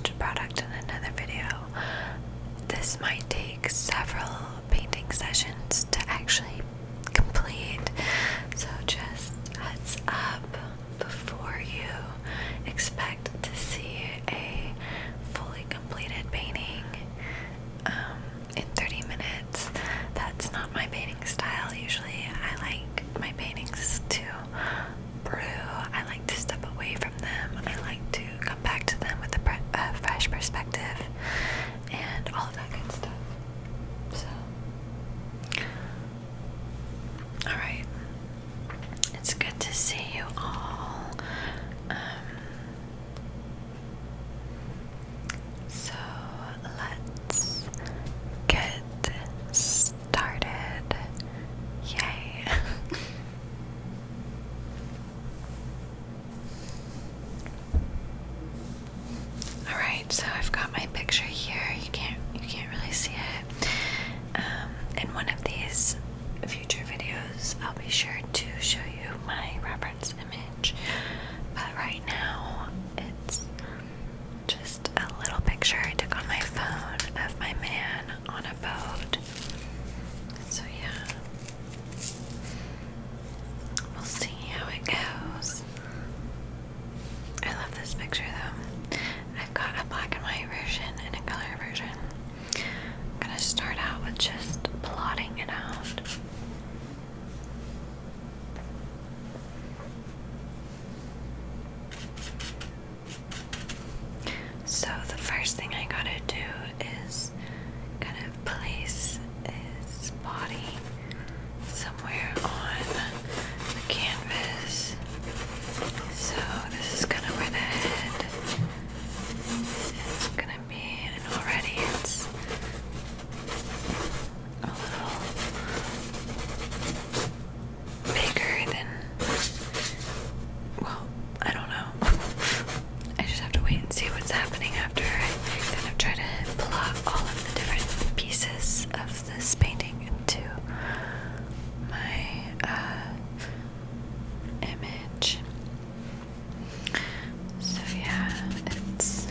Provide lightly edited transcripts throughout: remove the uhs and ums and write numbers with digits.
swatch product in another video. This might take several painting sessions to actually complete, so just heads up before you expect to see a fully completed painting in 30 minutes. That's not my painting style. Usually I like my paintings to brew. I like to step away from them. I like to come back to them with a fresh perspective and all of that good stuff. So, alright. It's good to see you all. So let's get started. Yay. Alright, so I've got my picture here. You can't really see it. In one of these future videos, I'll be sure to show you my reference image. But right now, it's just a little picture I took on my phone of my man on a boat. So yeah, we'll see how it goes. I love this picture though. I've got a black and white version and a color version. I'm gonna start out with just plotting it out. So the first thing I gotta do is kind of place his body somewhere on the canvas. So this is kind of where the head is gonna be, and already it's a little bigger than, well, I don't know. I just have to wait and see what's happening after I kind of try to plot all of the different pieces of this painting into my image. So yeah, it's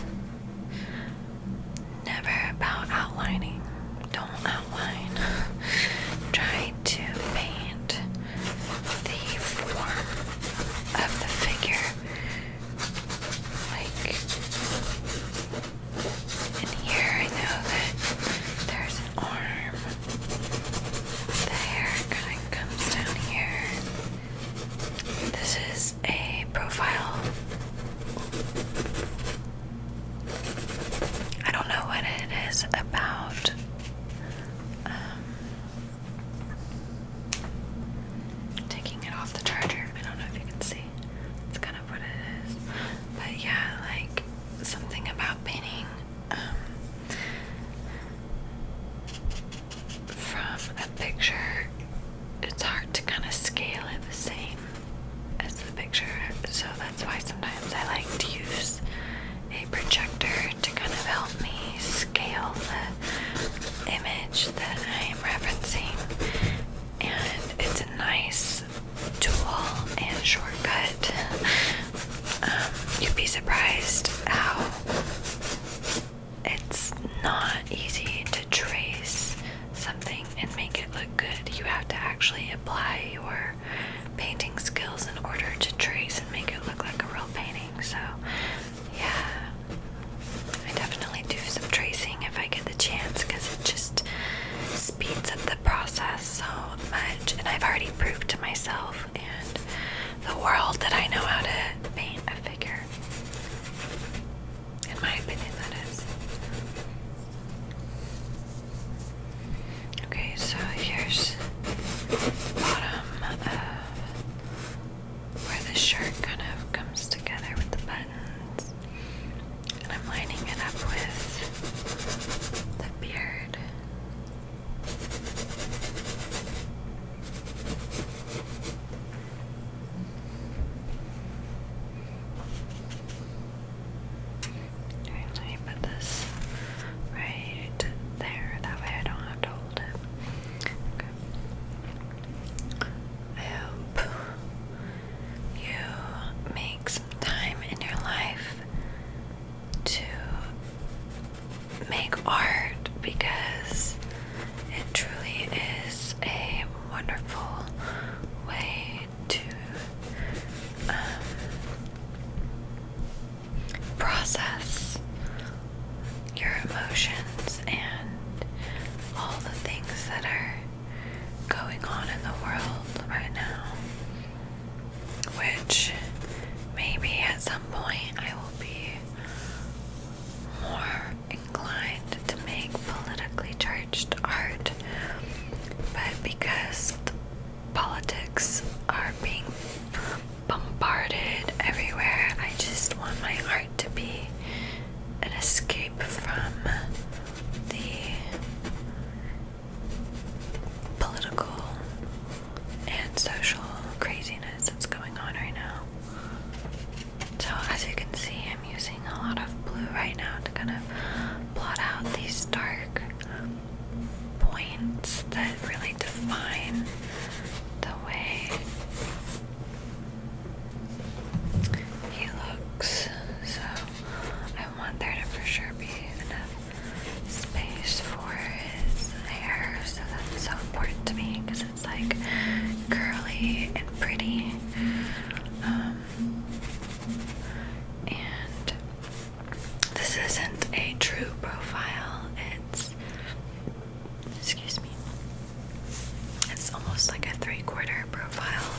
never about outlining. Don't outline. Try to paint the form of the figure. Like in here, I know that there's an arm. The hair kind of comes down here. This is a profile. I don't know what it is about. Taking it off the charger. I don't know if you can see. It's kind of what it is. But yeah, like something about painting from a picture, it's hard to kind of scale it the same as the picture. So that's why sometimes I like to use a projector to kind of help me scale the image that I am referencing. And it's a nice tool and shortcut. You'd be surprised how it's not easy to trace something and make it look good. You have to actually apply your painting skills in order to trace and make it look like a real painting. So yeah, I definitely do some tracing if I get the chance, because it just speeds up the process so much. And I've already proved to myself and the world that I know how to paint a figure. In my opinion, that is. make art because it truly is a wonderful way to process your emotions and all the things that are going on in the world right now, which maybe at some point I will be more inclined to make politically charged art, but because politics are being bombarded everywhere, I just want my art to be an escape from the political and social craziness that's going on right now. So as you can see, I'm using a lot of blue right now to kind of blot out these dark points that really define the way he looks. So I want there to for sure be enough space for his hair, so that's so important to me because it's like curly and pretty. And this isn't a true profile. Excuse me, it's almost like a 3/4 profile.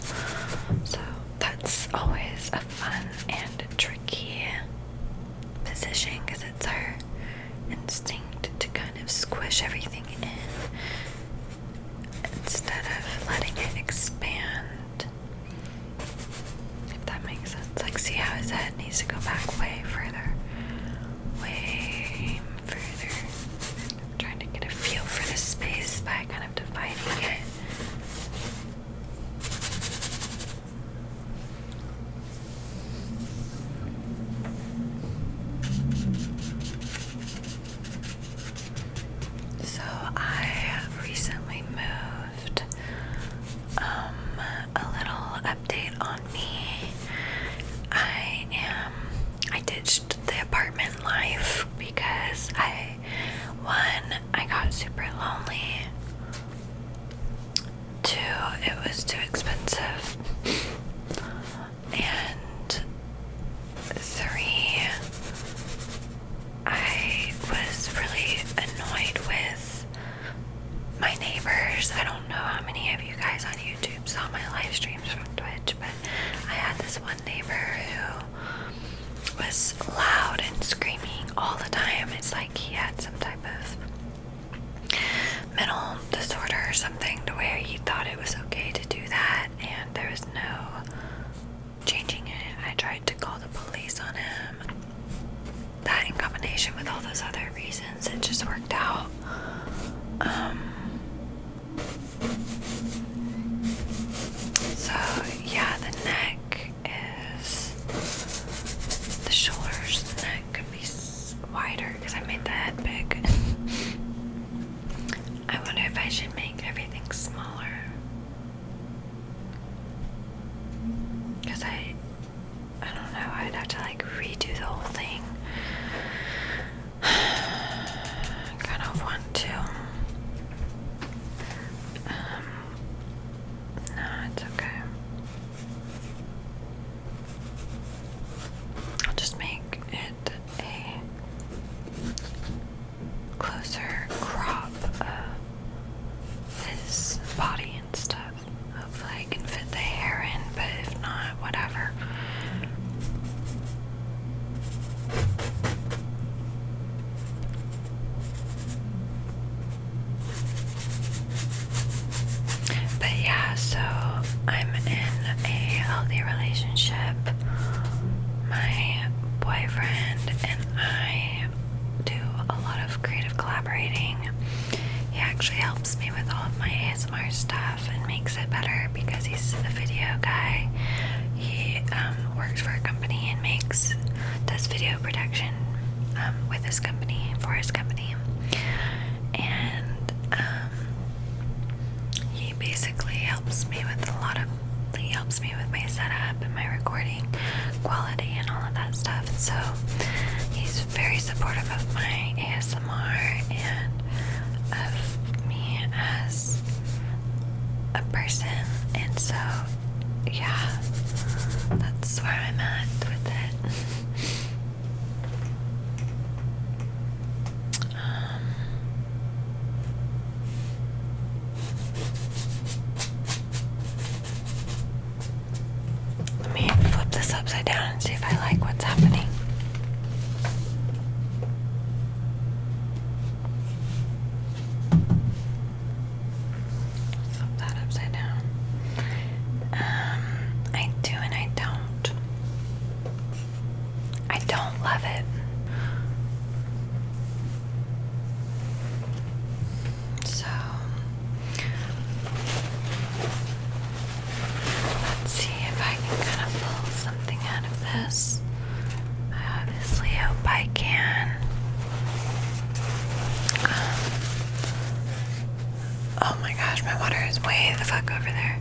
So that's always a fun and tricky position because it's our instinct to kind of squish everything in instead of letting it expand. If that makes sense. Like, see how his head needs to go back way further. Way further. I'm trying to get a feel for the space by kind of dividing it. So I recently moved. A little update on me. I ditched the apartment life because I got super lonely. 2, it was too expensive. And 3, I was really annoyed with my neighbors. I don't know how many of you guys on YouTube saw my live streams from Twitch, but I had this one neighbor who was loud and screaming all the time. It's like he had some type of mental disorder or something to where he thought it was okay to do that, and there was no changing it. I tried to call the police on him. That in combination with all those other reasons, it just worked out. So yeah, the neck is, the shoulders, the neck could be wider because I made the head big. I wonder if I should make everything smaller. Because I don't know, I'd have to like redo the whole thing. I kind of want to. No, it's okay. I'll just make it a closer crop of his body and stuff. Hopefully I can fit the hair in, but if not, whatever. But yeah, so I'm in a healthy relationship. My boyfriend and I do a lot of creative collaborating. He actually helps me with all of my ASMR stuff and makes it better because he's a video guy. He works for a company and does video production with his company, for his company. And he basically helps me with my setup and my recording quality and all of that stuff. So he's very supportive of my ASMR my water is way the fuck over there.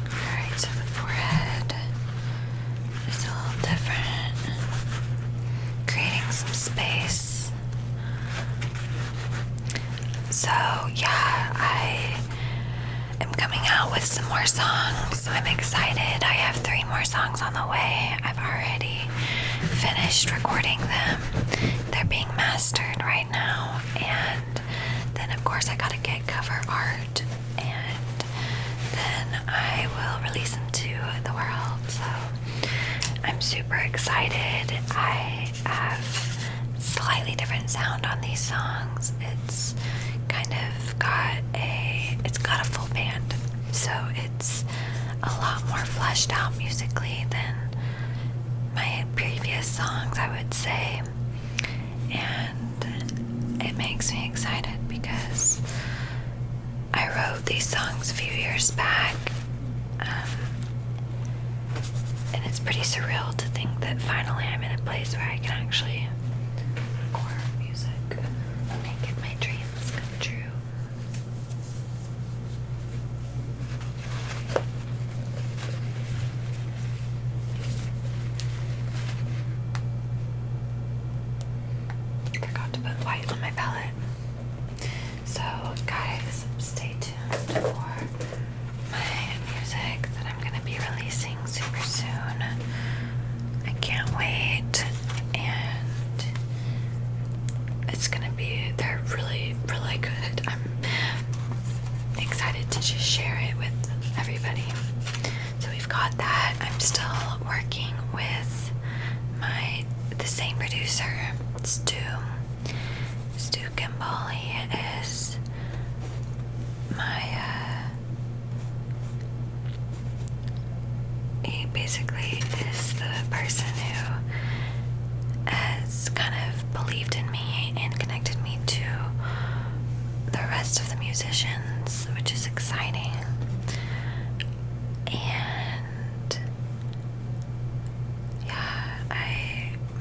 Alright, so the forehead is a little different. Creating some space. So, yeah, I am coming out with some more songs. I'm excited. I have 3 more songs on the way. I've already finished recording them. They're being mastered right now. And then, of course, I gotta get cover art. And then I will release them to the world. So, I'm super excited. I have slightly different sound on these songs. It's kind of got a full band, so it's a lot more fleshed out musically than my previous songs, I would say. And it makes me excited because I wrote these songs a few years back, and it's pretty surreal to think that finally I'm in a place where I can actually record music and make my dreams come true. Forgot to put white on my palette. So, guys, stay tuned for my music that I'm going to be releasing super soon. I can't wait, and it's going to be, they're really, really good. I'm excited to just share it with everybody. So we've got that. I'm still working with the same producer, Stu Kimball. He is he basically is the person who has kind of believed in me and connected me to the rest of the musicians, which is exciting. And yeah,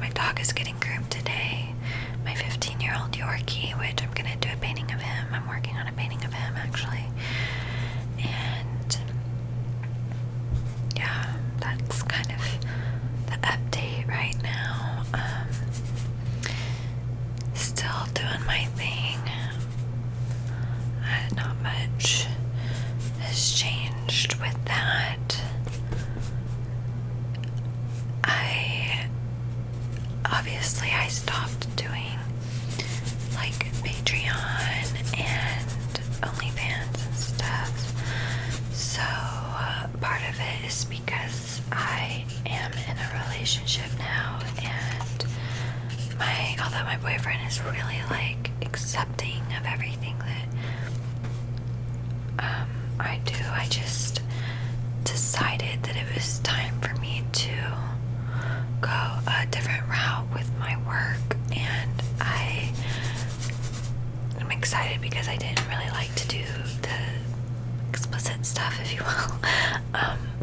my dog is getting groomed today. My 15-year-old Yorkie, which I'm gonna do a painting of him. I'm working on a painting of him, actually. And yeah, that's kind of the update right now. Still doing my thing. Not much has changed with that. Obviously I stopped doing like Patreon and OnlyFans and stuff. So part of it is because I am in a relationship now, and although my boyfriend is really like accepting of everything that I do, I just decided that it was time for me to go a different route with my work, and I'm excited because I didn't really like to do the explicit stuff, if you will.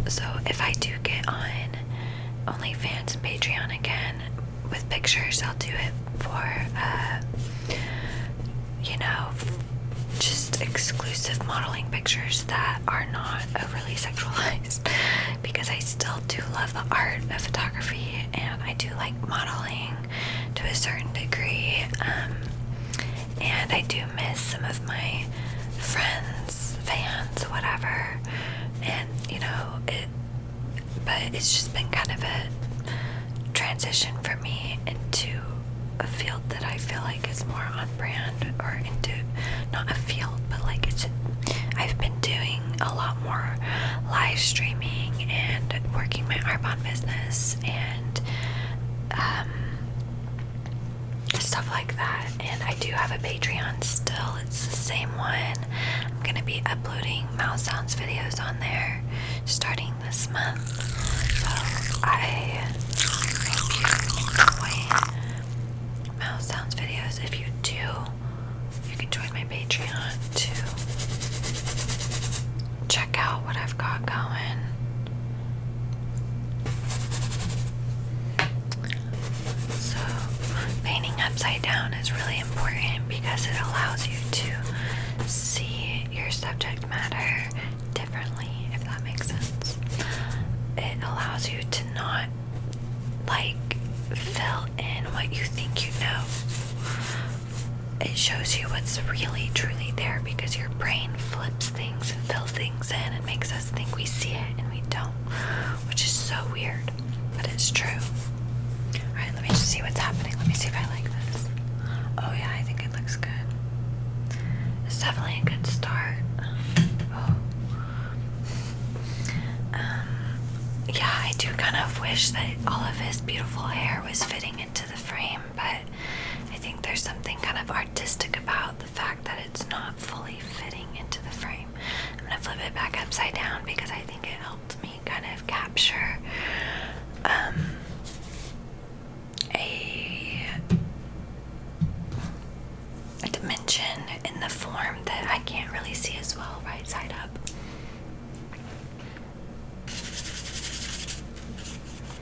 So if I do get on OnlyFans and Patreon again with pictures, I'll do it for just exclusive modeling pictures that are not overly sexualized, because I still do love the art of photography, and I do like modeling to a certain degree, and I do miss some of my friends, fans, whatever, and but it's just been kind of a transition for me into a field that I feel like is more on brand, or into, not a field, but like I've been doing a lot more live streaming and working my Arbonne business and stuff like that. And I do have a Patreon still. It's the same one. I'm gonna be uploading mouth sounds videos on there starting this month. So I hope you enjoy mouth sounds videos. If you do, you can join my Patreon to check out what I've got going. So painting upside down is really important because it allows you to subject matter differently, if that makes sense. It allows you to not like fill in what you think you know. It shows you what's really truly there because your brain flips things and fills things in and makes us think we see it and we don't, which is so weird, but it's true. Alright, let me just see what's happening. Let me see if I like this. Oh yeah, I think it looks good. It's definitely a good start. Oh. Yeah, I do kind of wish that all of his beautiful hair was fitting into the frame, but I think there's something kind of artistic about the fact that it's not fully fitting into the frame. I'm gonna flip it back upside down because I think it helped me kind of capture a dimension in the form that I can't really see as well right side up.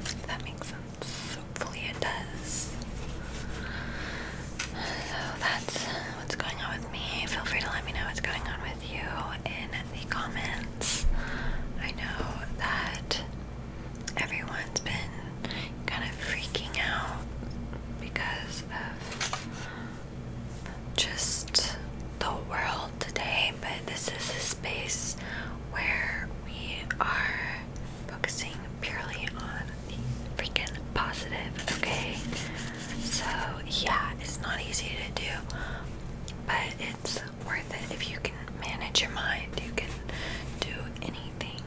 If that makes sense. Hopefully it does. So that's what's going on with me. Feel free to let me know what's going on with you in the comments. I know that everyone's been kind of freaking out because of just the world today, but this is a space where we are focusing purely on the freaking positive, okay? So yeah, it's not easy to do, but it's worth it. If you can manage your mind, you can do anything.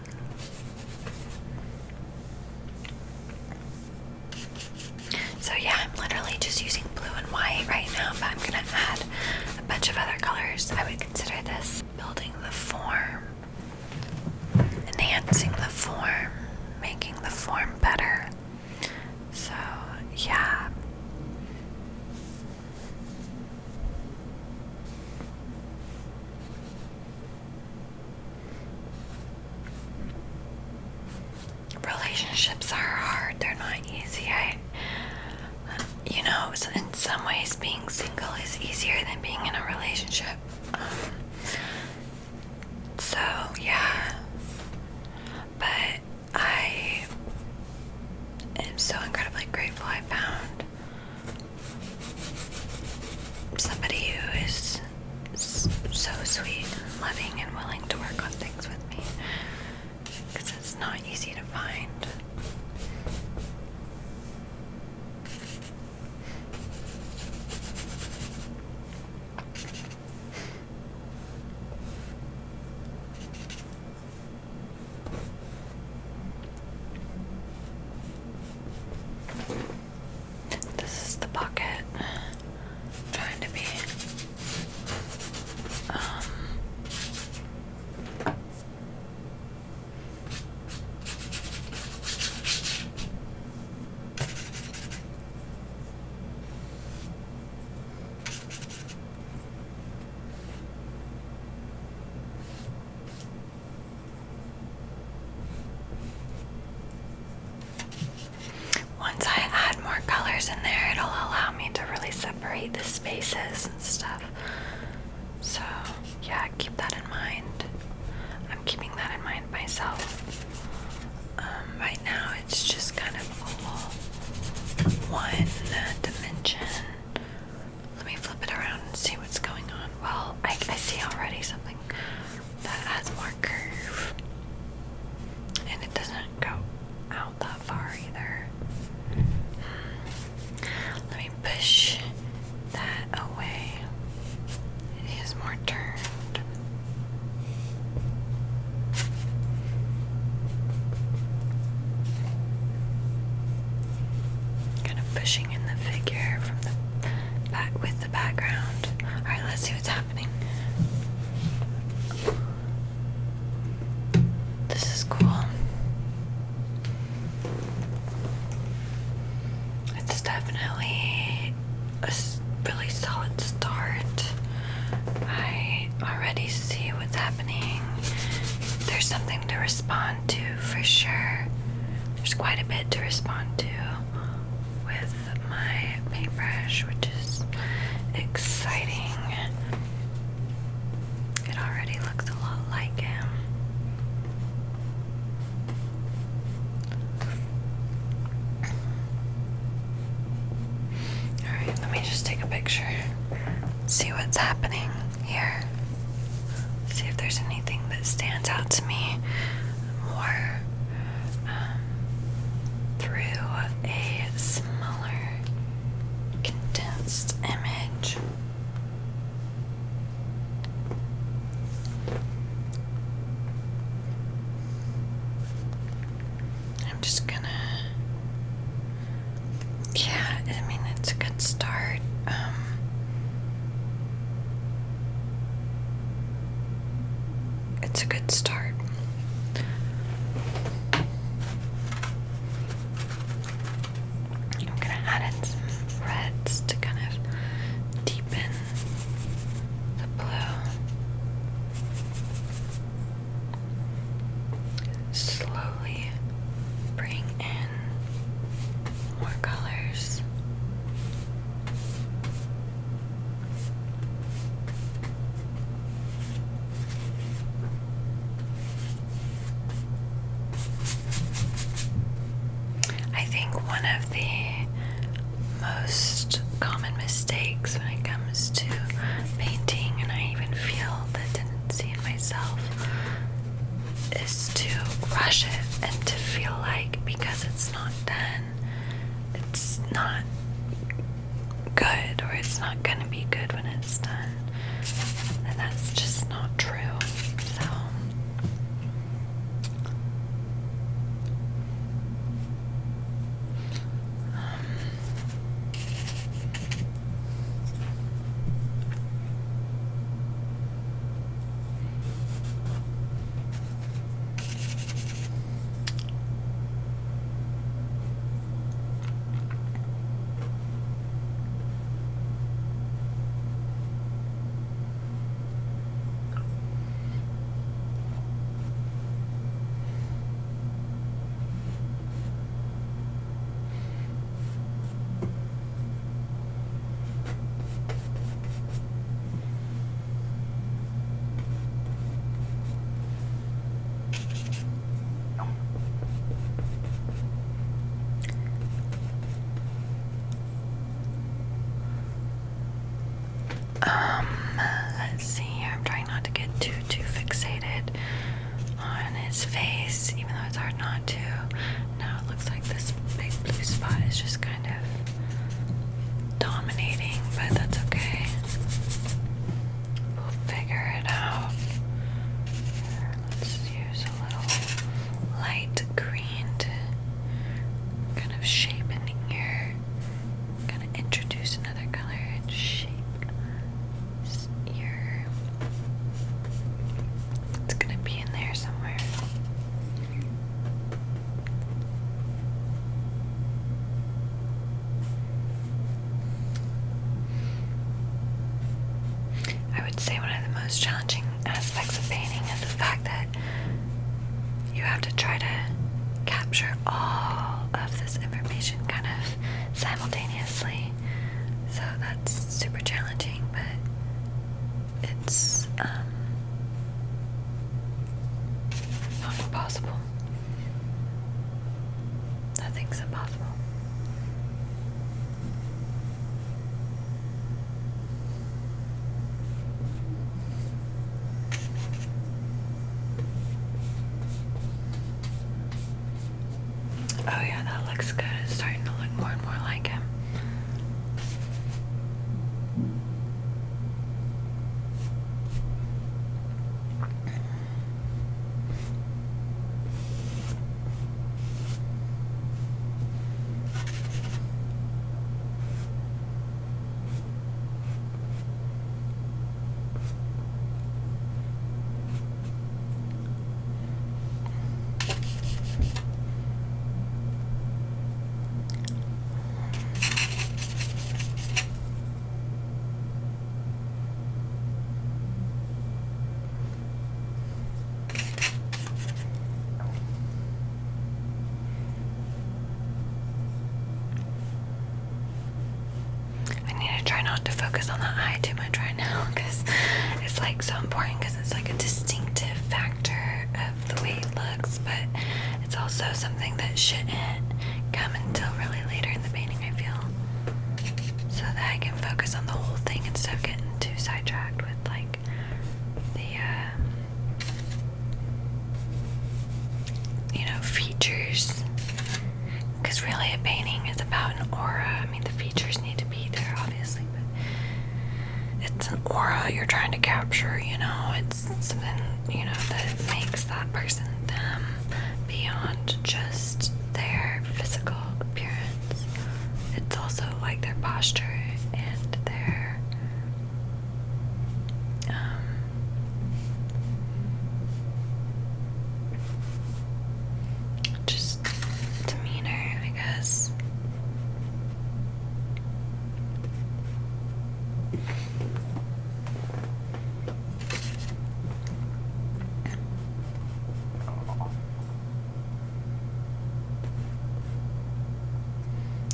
So yeah, I'm literally just using blue and white right now, but I'm gonna add a bunch of other colors. I would consider this building the form, enhancing the form, making the form better. So yeah. Relationships are hard, they're not easy. In some ways being single is easier than being in a relationship. So yeah, but I am so incredibly grateful I found somebody who is so sweet and loving and willing to work on things with me, because it's not easy to find. This is the pocket. Trying to be once I add more colors in there, it'll allow me to really separate the spaces and stuff. So yeah, keep that in mind. I'm keeping that in mind myself. Right now it's just kind of all one dimension. Let me flip it around and see what's going on. Well, I see already something that has more curve. And it doesn't go out that far either. Let me push that away. It is more turned. Kind of pushing in the figure from the back with the background. Alright, let's see what's happening. This is cool. It's definitely a really solid start. I already see what's happening. There's something to respond to for sure. There's quite a bit to respond to with my paintbrush, which is exciting. It already looks a lot see what's happening here. See if there's anything that stands out to me more through a smaller, condensed image. I'm just gonna, yeah, I mean, it's a good start. It's a good start. I'm gonna add in some reds to kind of deepen the blue. Slowly bring in more colors. I think one of the most common mistakes when it comes to painting, and I even feel the tendency in myself, is to rush it and to feel like because it's not done, it's not good, or it's not going to be good when it's done. And that's just not true. So let's see here. I'm trying not to get too fixated on his face, even though it's hard not to. Now it looks like this big blue spot is just kind of dominating, but that's okay. We'll figure it out. Let's use a little light green to kind of shape in here. Kind of introduce another color and shape his ear. It's gonna be in there somewhere. I would say one of the most challenging aspects of painting is the fact that you have to try to capture all of this information kind of simultaneously. So that's super challenging, but it's not impossible. Nothing's impossible. Oh yeah, that looks good. It's starting to look more and more like him. Not to focus on the eye too much right now, because it's like so important, because it's like a distinctive factor of the way it looks, but it's also something that shouldn't come until really later in the painting, I feel, so that I can focus on the whole thing instead of getting too sidetracked with like the features, because really a painting is about an aura. I mean, the features need to be there obviously, but it's an aura you're trying to capture, it's something that makes that person them beyond just their physical appearance. It's also like their posture and their just demeanor, I guess.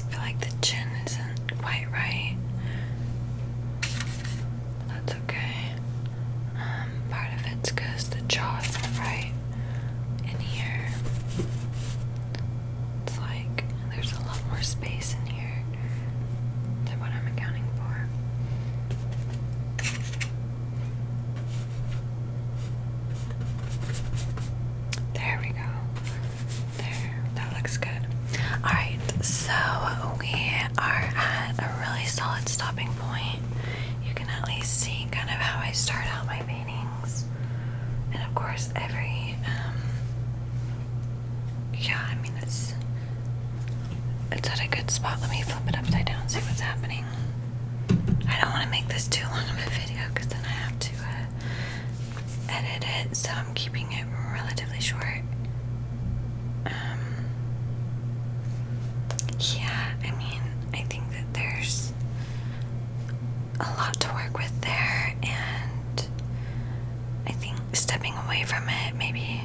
I feel like the chin isn't quite right. That's okay. Part of it's because the jaw isn't right in here. It's like there's a lot more space in here than what I'm accounting for. There we go. There, that looks good. Alright, so we are at a really solid stopping point. You can at least see kind of how I start out my paintings. And of course it's at a good spot. Let me flip it upside down and see what's happening. I don't want to make this too long of a video because then I have to edit it, so I'm keeping it relatively short. Yeah, I mean, I think that there's a lot to work with there, and I think stepping away from it, maybe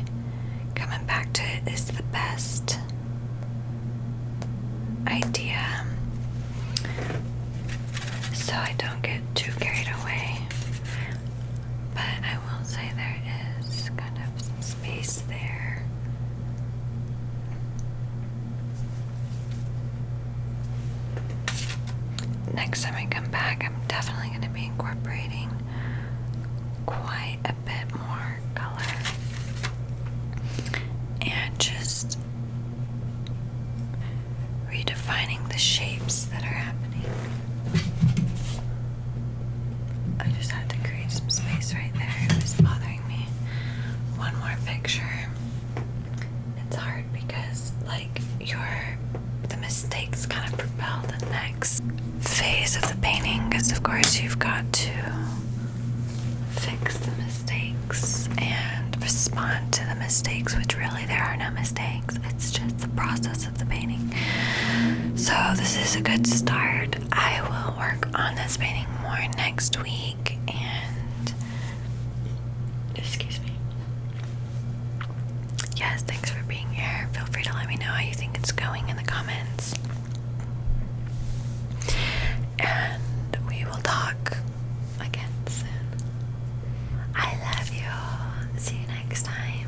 coming back to it, is the best idea, so I don't get too carried away. But I will say there is kind of some space there. Next time I come back, I'm definitely going to be incorporating quite a bit more color and just redefining the shapes that are happening. I just had to create some space right there. It was bothering me. One more picture. It's hard because the mistakes kind of propel the next phase of the painting, because of course you've got to fix the mistakes and respond to the mistakes, which really there are no mistakes. It's just the process of the painting. So this is a good start. I will work on this painting more next week, and excuse me. Yes, thanks for being here. Feel free to let me know how you think it's going in the comments. And we will talk again soon. I love you. See you next time.